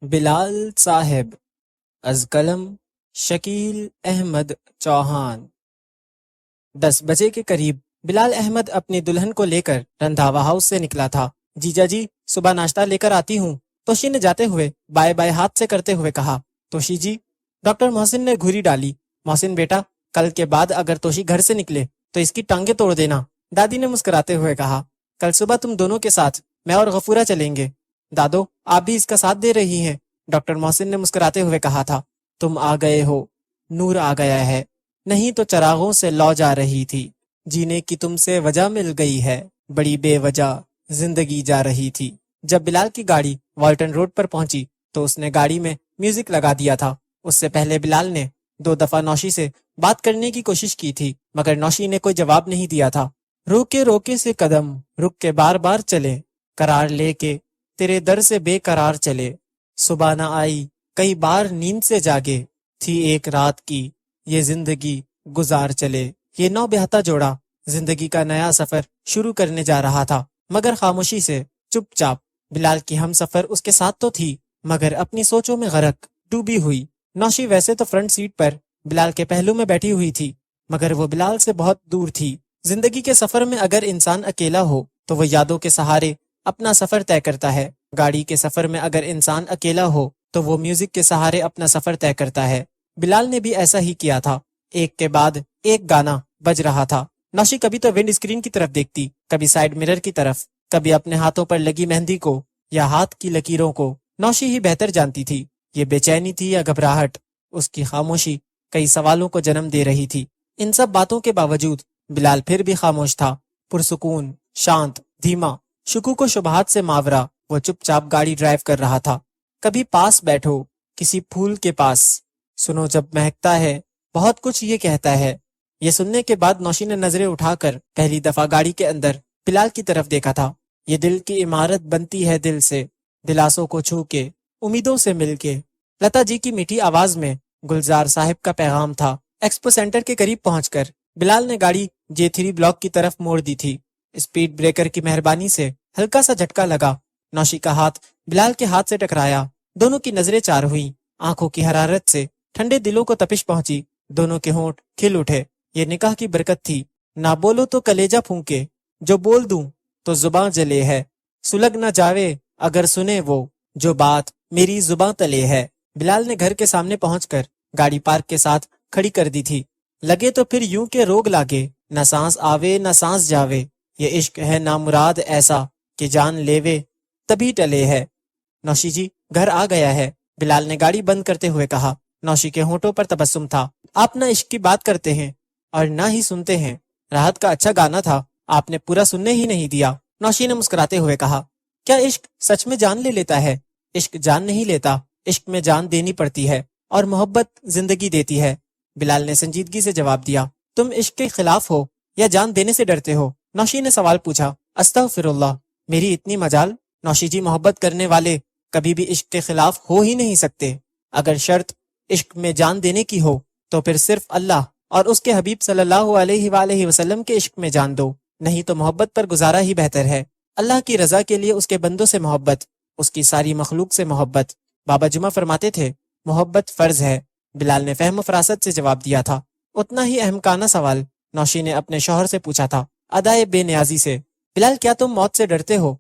بلال صاحب از قلم شکیل احمد چوہان۔ 10 بجے کے قریب بلال احمد اپنی دلہن کو لے کر رندھاوا ہاؤس سے نکلا تھا۔ جیجا جی صبح ناشتہ لے کر آتی ہوں، توشی نے جاتے ہوئے بائے بائے ہاتھ سے کرتے ہوئے کہا۔ توشی جی؟ ڈاکٹر محسن نے گھوری ڈالی۔ محسن بیٹا، کل کے بعد اگر توشی گھر سے نکلے تو اس کی ٹانگیں توڑ دینا، دادی نے مسکراتے ہوئے کہا۔ کل صبح تم دونوں کے ساتھ میں اور غفورہ چلیں گے۔ دادو آپ بھی اس کا ساتھ دے رہی ہیں، ڈاکٹر محسن نے مسکراتے ہوئے کہا تھا۔ تم آ گئے ہو، نور آ گیا ہے، نہیں تو چراغوں سے لو جا رہی تھی، جینے کی تم سے وجہ مل گئی ہے، بڑی بے وجہ زندگی جا رہی تھی۔ جب بلال کی گاڑی والٹن روڈ پر پہنچی تو اس نے گاڑی میں میوزک لگا دیا تھا۔ اس سے پہلے بلال نے 2 دفعہ نوشی سے بات کرنے کی کوشش کی تھی، مگر نوشی نے کوئی جواب نہیں دیا تھا۔ روکے روکے سے قدم رک کے بار بار چلے، قرار لے کے تیرے در سے بے قرار چلے، صبح نہ آئی کئی بار نیند سے جاگے، تھی ایک رات کی یہ زندگی گزار چلے۔ یہ نو بہتا جوڑا زندگی کا نیا سفر شروع کرنے جا رہا تھا، مگر خاموشی سے چپ چاپ۔ بلال کی ہم سفر اس کے ساتھ تو تھی، مگر اپنی سوچوں میں غرق ڈوبی ہوئی۔ نوشی ویسے تو فرنٹ سیٹ پر بلال کے پہلو میں بیٹھی ہوئی تھی، مگر وہ بلال سے بہت دور تھی۔ زندگی کے سفر میں اگر انسان اکیلا ہو تو وہ یادوں کے سہارے اپنا سفر طے کرتا ہے، گاڑی کے سفر میں اگر انسان اکیلا ہو تو وہ میوزک کے سہارے اپنا سفر طے کرتا ہے۔ بلال نے بھی ایسا ہی کیا تھا، ایک کے بعد ایک گانا بج رہا تھا۔ نوشی کبھی تو ونڈ اسکرین کی طرف دیکھتی، کبھی سائیڈ مرر کی طرف، کبھی اپنے ہاتھوں پر لگی مہندی کو یا ہاتھ کی لکیروں کو۔ نوشی ہی بہتر جانتی تھی یہ بے چینی تھی یا گھبراہٹ۔ اس کی خاموشی کئی سوالوں کو جنم دے رہی تھی۔ ان سب باتوں کے باوجود بلال پھر بھی خاموش تھا، پرسکون، شانت، دھیما، شکوک و شبہات سے ماورا۔ وہ چپ چاپ گاڑی ڈرائیو کر رہا تھا۔ کبھی پاس بیٹھو کسی پھول کے پاس، سنو جب مہکتا ہے بہت کچھ یہ کہتا ہے۔ یہ سننے کے بعد نوشی نے نظریں اٹھا کر پہلی دفعہ گاڑی کے اندر بلال کی طرف دیکھا تھا۔ یہ دل کی عمارت بنتی ہے دل سے، دلاسوں کو چھو کے، امیدوں سے مل کے۔ لتا جی کی میٹھی آواز میں گلزار صاحب کا پیغام تھا۔ ایکسپو سینٹر کے قریب پہنچ کر بلال نے گاڑی J3 بلاک کی طرف موڑ دی تھی۔ اسپیڈ بریکر کی مہربانی سے ہلکا سا جھٹکا لگا۔ نوشی کا ہاتھ بلال کے ہاتھ سے ٹکرایا، دونوں کی نظریں چار ہوئیں۔ آنکھوں کی حرارت سے ٹھنڈے دلوں کو تپش پہنچی، دونوں کے ہونٹ کھل اٹھے۔ یہ نکاح کی برکت تھی۔ نہ بولو تو کلیجہ پھونکے، جو بول دوں تو زباں جلے ہے، سلگ نہ جاوے اگر سنے وہ، جو بات میری زباں تلے ہے۔ بلال نے گھر کے سامنے پہنچ کر گاڑی پارک کے ساتھ کھڑی کر دی تھی۔ لگے تو پھر یوں کہ روگ لاگے، نہ سانس آوے نہ سانس جاوے، یہ عشق ہے نامراد ایسا کہ جان لیوے تبھی ٹلے ہے۔ نوشی جی گھر آ گیا ہے، بلال نے گاڑی بند کرتے ہوئے کہا۔ نوشی کے ہونٹوں پر تبسم تھا۔ آپ نہ عشق کی بات کرتے ہیں اور نہ ہی سنتے ہیں، راحت کا اچھا گانا تھا، آپ نے پورا سننے ہی نہیں دیا۔ نوشی نے مسکراتے ہوئے کہا۔ کیا عشق سچ میں جان لے لیتا ہے؟ عشق جان نہیں لیتا، عشق میں جان دینی پڑتی ہے، اور محبت زندگی دیتی ہے۔ بلال نے سنجیدگی سے جواب دیا۔ تم عشق کے خلاف ہو یا جان دینے سے ڈرتے ہو؟ نوشی نے سوال پوچھا۔ استغفر اللہ، میری اتنی مجال؟ نوشی جی محبت کرنے والے کبھی بھی عشق کے خلاف ہو ہی نہیں سکتے۔ اگر شرط عشق میں جان دینے کی ہو تو پھر صرف اللہ اور اس کے حبیب صلی اللہ علیہ وآلہ وسلم کے عشق میں جان دو، نہیں تو محبت پر گزارا ہی بہتر ہے۔ اللہ کی رضا کے لیے اس کے بندوں سے محبت، اس کی ساری مخلوق سے محبت۔ بابا جمعہ فرماتے تھے محبت فرض ہے۔ بلال نے فہم و فراست سے جواب دیا تھا۔ اتنا ہی اہمکانہ سوال نوشی نے اپنے شوہر سے پوچھا تھا، ادائے بے نیازی سے۔ بلال کیا تم موت سے ڈرتے ہو؟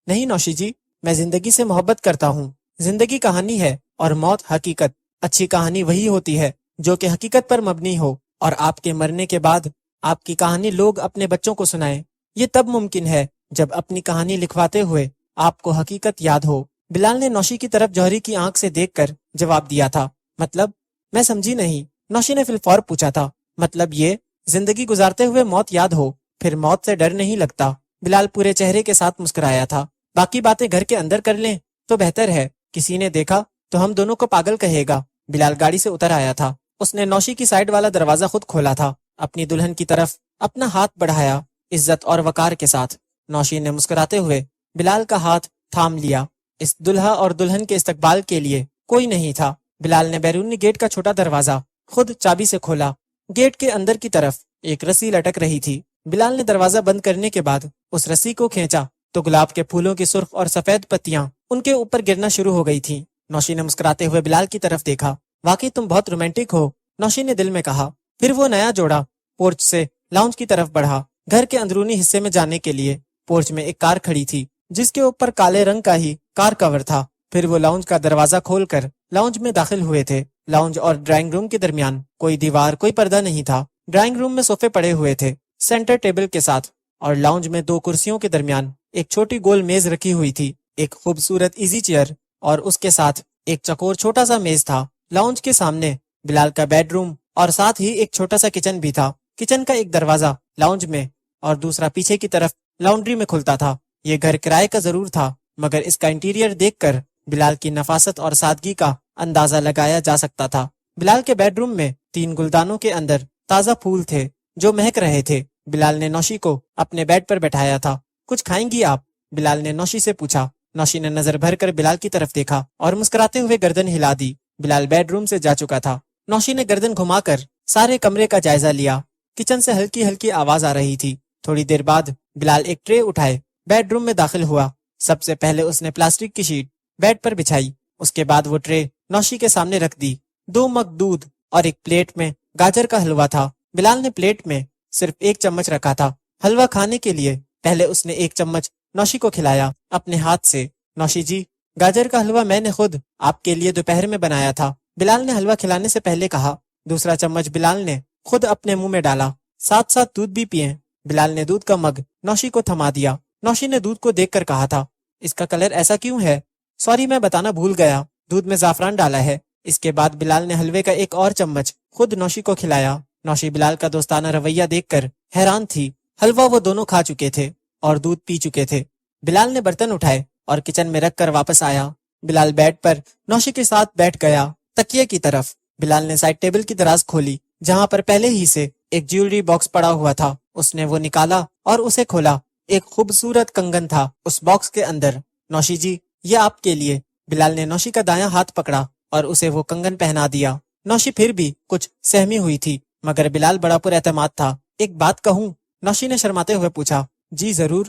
نہیں نوشی جی، میں زندگی سے محبت کرتا ہوں۔ زندگی کہانی ہے اور موت حقیقت۔ اچھی کہانی وہی ہوتی ہے جو کہ حقیقت پر مبنی ہو، اور آپ کے مرنے کے بعد آپ کی کہانی لوگ اپنے بچوں کو سنائیں۔ یہ تب ممکن ہے جب اپنی کہانی لکھواتے ہوئے آپ کو حقیقت یاد ہو۔ بلال نے نوشی کی طرف جوہری کی آنکھ سے دیکھ کر جواب دیا تھا۔ مطلب؟ میں سمجھی نہیں۔ نوشی نے فی الفور پوچھا تھا۔ مطلب یہ زندگی گزارتے ہوئے موت یاد ہو، پھر موت سے ڈر نہیں لگتا۔ بلال پورے چہرے کے ساتھ مسکرایا تھا۔ باقی باتیں گھر کے اندر کر لیں تو بہتر ہے، کسی نے دیکھا تو ہم دونوں کو پاگل کہے گا۔ بلال گاڑی سے اتر آیا تھا۔ اس نے نوشی کی سائیڈ والا دروازہ خود کھولا تھا، اپنی دلہن کی طرف اپنا ہاتھ بڑھایا عزت اور وقار کے ساتھ۔ نوشی نے مسکراتے ہوئے بلال کا ہاتھ تھام لیا۔ اس دلہا اور دلہن کے استقبال کے لیے کوئی نہیں تھا۔ بلال نے بیرونی گیٹ کا چھوٹا دروازہ خود چابی سے کھولا۔ گیٹ کے اندر کی طرف ایک رسی لٹک رہی تھی۔ بلال نے دروازہ بند کرنے کے بعد اس رسی کو کھینچا تو گلاب کے پھولوں کی سرخ اور سفید پتیاں ان کے اوپر گرنا شروع ہو گئی تھیں۔ نوشی نے مسکراتے ہوئے بلال کی طرف دیکھا۔ واقعی تم بہت رومانٹک ہو، نوشی نے دل میں کہا۔ پھر وہ نیا جوڑا پورچ سے لاؤنج کی طرف بڑھا، گھر کے اندرونی حصے میں جانے کے لیے۔ پورچ میں ایک کار کھڑی تھی جس کے اوپر کالے رنگ کا ہی کار کور تھا۔ پھر وہ لاؤنج کا دروازہ کھول کر لاؤنج میں داخل ہوئے تھے۔ لاؤنج اور ڈرائنگ روم کے درمیان کوئی دیوار، کوئی پردہ نہیں تھا۔ ڈرائنگ روم میں صوفے پڑے ہوئے تھے سینٹر ٹیبل کے ساتھ، اور لاؤنج میں 2 کرسیوں کے درمیان ایک چھوٹی گول میز رکھی ہوئی تھی، ایک خوبصورت ایزی چیئر، اور اس کے ساتھ ایک چکور چھوٹا سا میز تھا۔ لاؤنج کے سامنے بلال کا بیڈ روم اور ساتھ ہی ایک چھوٹا سا کچن بھی تھا۔ کچن کا ایک دروازہ لاؤنج میں اور دوسرا پیچھے کی طرف لانڈری میں کھلتا تھا۔ یہ گھر کرائے کا ضرور تھا، مگر اس کا انٹیریئر دیکھ کر بلال کی نفاست اور سادگی کا اندازہ لگایا جا سکتا تھا۔ بلال کے بیڈ روم میں 3 گلدانوں کے اندر تازہ پھول تھے جو مہک رہے تھے۔ بلال نے نوشی کو اپنے بیڈ پر بٹھایا تھا۔ کچھ کھائیں گی آپ؟ بلال نے نوشی سے پوچھا۔ نوشی نے نظر بھر کر بلال کی طرف دیکھا اور مسکراتے ہوئے گردن ہلا دی۔ بلال بیڈ روم سے جا چکا تھا۔ نوشی نے گردن گھما کر سارے کمرے کا جائزہ لیا۔ کچن سے ہلکی ہلکی آواز آ رہی تھی۔ تھوڑی دیر بعد بلال ایک ٹرے اٹھائے بیڈ روم میں داخل ہوا۔ سب سے پہلے اس نے پلاسٹک کی شیٹ بیڈ پر بچھائی، اس کے بعد وہ ٹرے نوشی کے سامنے رکھ دی۔ 2 مگ دودھ اور ایک پلیٹ میں گاجر کا حلوہ تھا۔ بلال نے پلیٹ میں صرف 1 چمچ رکھا تھا۔ حلوہ کھانے کے لیے پہلے اس نے 1 چمچ نوشی کو کھلایا اپنے ہاتھ سے۔ نوشی جی، گاجر کا حلوہ میں نے خود آپ کے لیے دوپہر میں بنایا تھا، بلال نے حلوہ کھلانے سے پہلے کہا۔ دوسرا چمچ بلال نے خود اپنے منہ میں ڈالا۔ ساتھ ساتھ دودھ بھی پئیں۔ بلال نے دودھ کا مگ نوشی کو تھما دیا۔ نوشی نے دودھ کو دیکھ کر کہا تھا، اس کا کلر ایسا کیوں ہے؟ سوری، میں بتانا بھول گیا، دودھ میں زعفران ڈالا ہے۔ اس کے بعد بلال نے حلوے کا 1 اور چمچ خود نوشی کو کھلایا۔ نوشی بلال کا دوستانہ رویہ دیکھ کر حیران تھی۔ حلوہ وہ دونوں کھا چکے تھے اور دودھ پی چکے تھے۔ بلال نے برتن اٹھائے اور کچن میں رکھ کر واپس آیا۔ بلال بیڈ پر نوشی کے ساتھ بیٹھ گیا تکیے کی طرف۔ بلال نے سائڈ ٹیبل کی دراز کھولی جہاں پر پہلے ہی سے ایک جیولری باکس پڑا ہوا تھا۔ اس نے وہ نکالا اور اسے کھولا۔ ایک خوبصورت کنگن تھا اس باکس کے اندر۔ نوشی جی، یہ آپ کے لیے۔ بلال نے نوشی کا دایاں ہاتھ پکڑا اور اسے وہ کنگن پہنا دیا۔ نوشی پھر بھی کچھ سہمی ہوئی تھی، مگر بلال بڑا پر اعتماد تھا۔ ایک بات کہوں؟ نوشی نے شرماتے ہوئے پوچھا۔ جی ضرور۔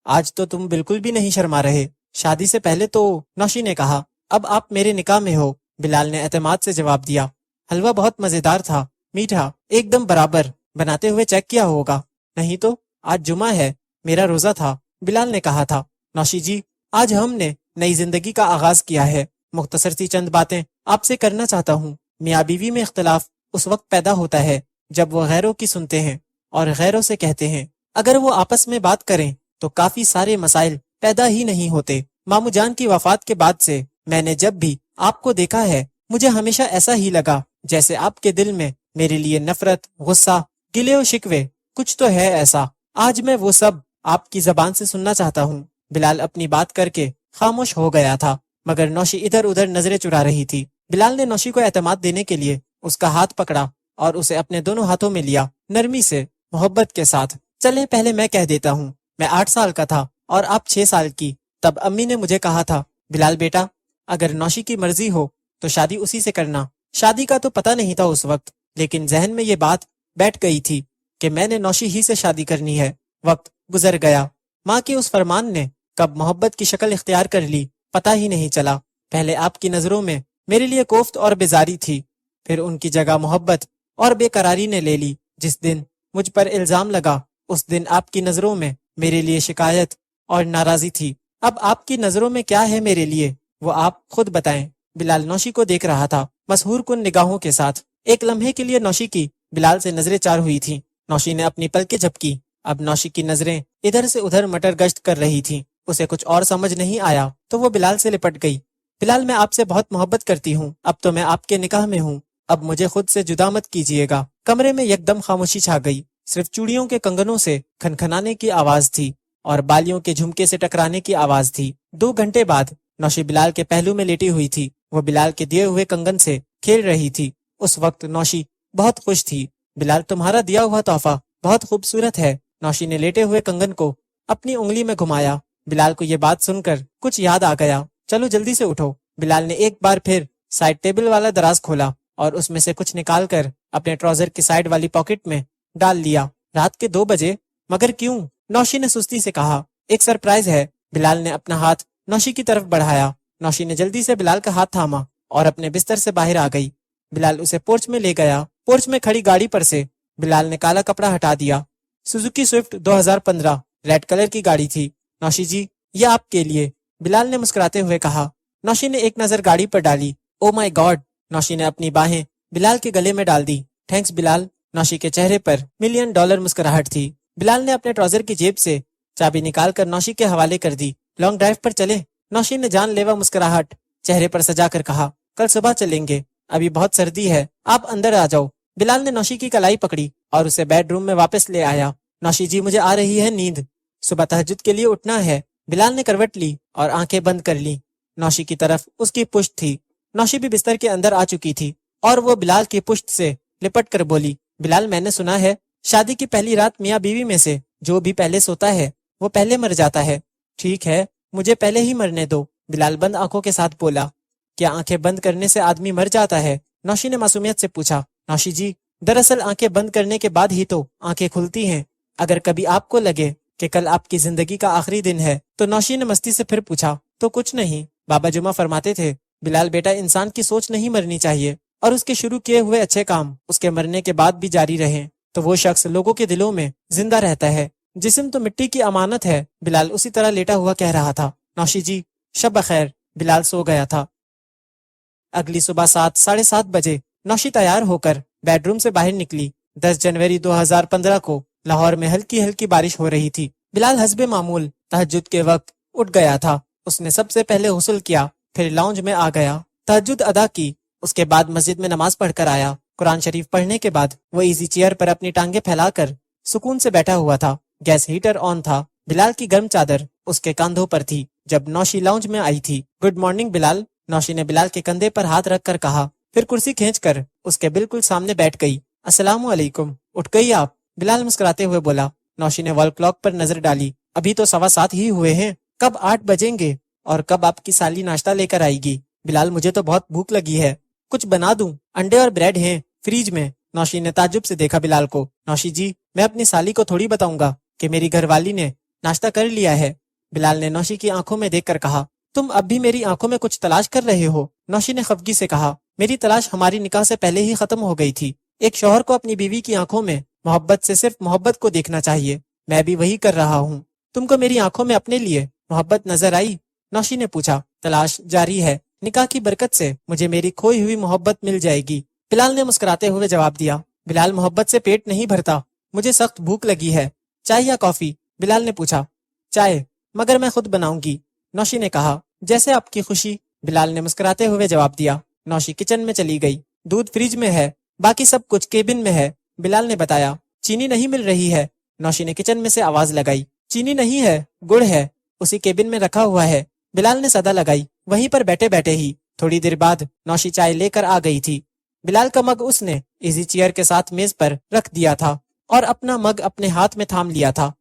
آج تو تم بالکل بھی نہیں شرما رہے، شادی سے پہلے تو، نوشی نے کہا۔ اب آپ میرے نکاح میں ہو، بلال نے اعتماد سے جواب دیا۔ حلوہ بہت مزیدار تھا، میٹھا، ایک دم برابر۔ بناتے ہوئے چیک کیا ہوگا؟ نہیں تو، آج جمعہ ہے، میرا روزہ تھا، بلال نے کہا تھا۔ نوشی جی، آج ہم نے نئی زندگی کا آغاز کیا ہے۔ مختصر سی چند باتیں آپ سے کرنا چاہتا ہوں۔ میاں بیوی میں اختلاف اس وقت پیدا ہوتا ہے جب وہ غیروں کی سنتے ہیں اور غیروں سے کہتے ہیں۔ اگر وہ آپس میں بات کریں تو کافی سارے مسائل پیدا ہی نہیں ہوتے۔ مامو جان کی وفات کے بعد سے میں نے جب بھی آپ کو دیکھا ہے، مجھے ہمیشہ ایسا ہی لگا جیسے آپ کے دل میں میرے لیے نفرت، غصہ، گلے و شکوے کچھ تو ہے ایسا۔ آج میں وہ سب آپ کی زبان سے سننا چاہتا ہوں۔ بلال اپنی بات کر کے خاموش ہو گیا تھا، مگر نوشی ادھر ادھر نظریں چرا رہی تھی۔ بلال نے نوشی کو اعتماد دینے کے لیے اس کا ہاتھ پکڑا اور اسے اپنے دونوں ہاتھوں میں لیا، نرمی سے، محبت کے ساتھ۔ چلیں پہلے میں کہہ دیتا ہوں، میں 8 سال کا تھا اور آپ 6 سال کی۔ تب امی نے مجھے کہا تھا، بلال بیٹا، اگر نوشی کی مرضی ہو تو شادی اسی سے کرنا۔ شادی کا تو پتہ نہیں تھا اس وقت، لیکن ذہن میں یہ بات بیٹھ گئی تھی کہ میں نے نوشی ہی سے شادی کرنی ہے۔ وقت گزر گیا۔ ماں کے اس فرمان نے کب محبت کی شکل اختیار کر لی پتہ ہی نہیں چلا۔ پہلے آپ کی نظروں میں میرے لیے کوفت اور بیزاری تھی، پھر ان کی جگہ محبت اور بے قراری نے لے لی۔ جس دن مجھ پر الزام لگا اس دن آپ کی نظروں میں میرے لیے شکایت اور ناراضی تھی۔ اب آپ کی نظروں میں کیا ہے میرے لیے، وہ آپ خود بتائیں۔ بلال نوشی کو دیکھ رہا تھا مسحور کن نگاہوں کے ساتھ۔ ایک لمحے کے لیے نوشی کی بلال سے نظریں چار ہوئی تھیں۔ نوشی نے اپنی پلکیں جھپکی۔ اب نوشی کی نظریں ادھر سے ادھر مٹر گشت کر رہی تھیں۔ اسے کچھ اور سمجھ نہیں آیا تو وہ بلال سے لپٹ گئی۔ بلال، میں آپ سے بہت محبت کرتی ہوں، اب تو میں آپ کے نکاح میں ہوں، اب مجھے خود سے جدا مت کیجیے گا۔ کمرے میں یکدم خاموشی چھا گئی، صرف چوڑیوں کے کنگنوں سے کھنکھنانے کی آواز تھی اور بالیوں کے جھمکے سے ٹکرانے کی آواز تھی۔ 2 گھنٹے بعد نوشی بلال کے پہلو میں لیٹی ہوئی تھی، وہ بلال کے دیے ہوئے کنگن سے کھیل رہی تھی۔ اس وقت نوشی بہت خوش تھی۔ بلال، تمہارا دیا ہوا تحفہ بہت خوبصورت ہے۔ نوشی نے لیٹے ہوئے کنگن کو اپنی انگلی میں گھمایا۔ بلال کو یہ بات سن کر کچھ یاد آ گیا۔ چلو جلدی سے اٹھو۔ بلال نے ایک بار پھر سائڈ ٹیبل والا دراز کھولا اور اس میں سے کچھ نکال کر اپنے ٹراؤزر کی سائڈ والی پاکٹ میں ڈال لیا۔ رات کے 2 بجے؟ مگر کیوں؟ نوشی نے سستی سے کہا۔ ایک سرپرائز ہے۔ بلال نے اپنا ہاتھ نوشی کی طرف بڑھایا۔ نوشی نے جلدی سے بلال کا ہاتھ تھاما اور اپنے بستر سے باہر آ گئی۔ بلال اسے پورچ میں لے گیا۔ پورچ میں کھڑی گاڑی پر سے بلال نے کالا کپڑا ہٹا دیا۔ سوزوکی سوئفٹ 2015 ریڈ کلر کی گاڑی تھی۔ نوشی جی، یہ آپ کے لیے، بلال نے مسکراتے ہوئے کہا۔ نوشی نے ایک نظر گاڑی پر ڈالی۔ او مائی گاڈ! نوشی نے اپنی باہیں بلال کے گلے میں ڈال دی۔ تھینکس بلال۔ نوشی کے چہرے پر $1,000,000 مسکراہٹ تھی۔ بلال نے اپنے ٹراؤزر کی جیب سے چابی نکال کر نوشی کے حوالے کر دی۔ لانگ ڈرائیو پر چلے؟ نوشی نے جان لیوا مسکراہٹ چہرے پر سجا کر کہا۔ کل صبح چلیں گے، ابھی بہت سردی ہے، آپ اندر آ جاؤ۔ بلال نے نوشی کی کلائی پکڑی اور اسے بیڈ روم میں واپس لے آیا۔ نوشی جی، مجھے آ رہی ہے نیند، صبح تہجد کے لیے اٹھنا ہے۔ بلال نے کروٹ لی اور آنکھیں بند کر لی۔ نوشی کی طرف اس کی پشت تھی۔ نوشی بھی بستر کے اندر آ چکی تھی اور وہ بلال کی پشت سے لپٹ کر بولی، بلال میں نے سنا ہے شادی کی پہلی رات میاں بیوی میں سے جو بھی پہلے سوتا ہے وہ پہلے مر جاتا ہے۔ ٹھیک ہے، مجھے پہلے ہی مرنے دو، بلال بند آنکھوں کے ساتھ بولا۔ کیا آنکھیں بند کرنے سے آدمی مر جاتا ہے؟ نوشی نے معصومیت سے پوچھا۔ نوشی جی، دراصل آنکھیں بند کرنے کے بعد ہی تو آنکھیں کھلتی ہیں۔ اگر کبھی آپ کو لگے کہ کل آپ کی زندگی کا آخری دن ہے تو نوشی نے مستی سے پھر پوچھا، تو کچھ نہیں، بابا جمعہ فرماتے تھے، بلال بیٹا، انسان کی سوچ نہیں مرنی چاہیے اور اس کے شروع کیے ہوئے اچھے کام اس کے مرنے کے بعد بھی جاری رہیں تو وہ شخص لوگوں کے دلوں میں زندہ رہتا ہے۔ جسم تو مٹی کی امانت ہے، بلال اسی طرح لیٹا ہوا کہہ رہا تھا۔ نوشی جی، شب بخیر۔ بلال سو گیا تھا۔ اگلی صبح 7:30 بجے نوشی تیار ہو کر بیڈ روم سے باہر نکلی۔ 10 جنوری 2015 کو لاہور میں ہلکی ہلکی بارش ہو رہی تھی۔ بلال حسب معمول تہجد کے وقت اٹھ گیا تھا۔ اس نے سب سے پہلے غسل کیا، پھر لاؤنج میں آ گیا، تہجد ادا کی، اس کے بعد مسجد میں نماز پڑھ کر آیا۔ قرآن شریف پڑھنے کے بعد وہ ایزی چیئر پر اپنی ٹانگیں پھیلا کر سکون سے بیٹھا ہوا تھا۔ گیس ہیٹر آن تھا۔ بلال کی گرم چادر اس کے کاندھوں پر تھی جب نوشی لاؤنج میں آئی تھی۔ گڈ مارننگ بلال، نوشی نے بلال کے کندھے پر ہاتھ رکھ کر کہا، پھر کرسی کھینچ کر اس کے بالکل سامنے بیٹھ گئی۔ السلام علیکم، اٹھ گئی آپ؟ بلال مسکراتے ہوئے بولا۔ نوشی نے وال کلاک پر نظر ڈالی۔ ابھی تو 7:15 ہی ہوئے ہیں، کب 8 بجیں گے؟ اور کب آپ کی سالی ناشتہ لے کر آئے گی؟ بلال، مجھے تو بہت بھوک لگی ہے، کچھ بنا دوں؟ انڈے اور بریڈ ہیں فریج میں۔ نوشی نے تعجب سے دیکھا بلال کو۔ نوشی جی، میں اپنی سالی کو تھوڑی بتاؤں گا کہ میری گھر والی نے ناشتہ کر لیا ہے؟ بلال نے نوشی کی آنکھوں میں دیکھ کر کہا۔ تم اب بھی میری آنکھوں میں کچھ تلاش کر رہے ہو؟ نوشی نے خفگی سے کہا۔ میری تلاش ہماری نکاح سے پہلے ہی ختم ہو گئی تھی۔ ایک شوہر کو اپنی بیوی کی آنکھوں میں محبت سے صرف محبت کو دیکھنا چاہیے، میں بھی وہی کر رہا ہوں۔ تم کو میری آنکھوں میں اپنے لیے محبت نظر آئی؟ نوشی نے پوچھا۔ تلاش جاری ہے، نکاح کی برکت سے مجھے میری کھوئی ہوئی محبت مل جائے گی، بلال نے مسکراتے ہوئے جواب دیا۔ بلال، محبت سے پیٹ نہیں بھرتا، مجھے سخت بھوک لگی ہے، چائے یا کافی؟ بلال نے پوچھا۔ چائے، مگر میں خود بناؤں گی، نوشی نے کہا۔ جیسے آپ کی خوشی، بلال نے مسکراتے ہوئے جواب دیا۔ نوشی کچن میں چلی گئی۔ دودھ فریج میں ہے، باقی سب کچھ کیبن میں ہے، بلال نے بتایا۔ چینی نہیں مل رہی ہے، نوشی نے کچن میں سے آواز لگائی۔ چینی نہیں ہے، گڑ ہے، اسی کیبن میں رکھا ہوا ہے، بلال نے صدا لگائی۔ وہیں پر بیٹھے بیٹھے ہی تھوڑی دیر بعد نوشی چائے لے کر آ گئی تھی۔ بلال کا مگ اس نے ایزی چیئر کے ساتھ میز پر رکھ دیا تھا اور اپنا مگ اپنے ہاتھ میں تھام لیا تھا۔